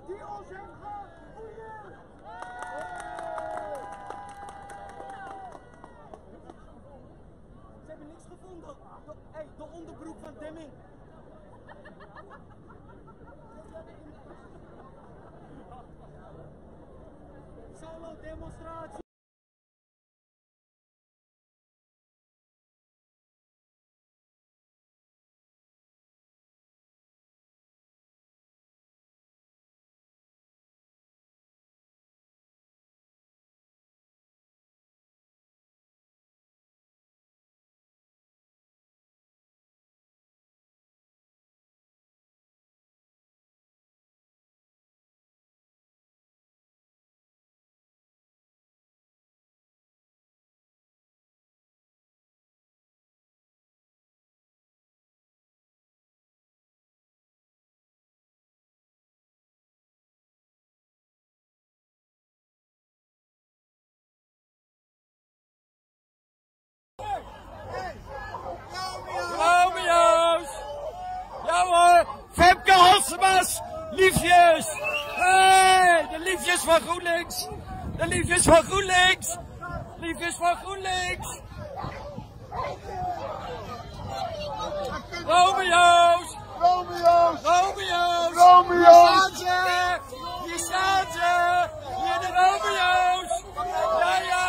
die ons heeft gevoerd. Ze hebben niks gevonden. De onderbroek van Demming. Solo demonstratie. Femke Halsemas, liefjes! Hey, de liefjes van GroenLinks! De liefjes van GroenLinks! Liefjes van GroenLinks! Romeo's! Romeo's! Romeo's! Romeo's! Hier staan ze! Hier staan ze! Hier de Romeo's! Ja, ja!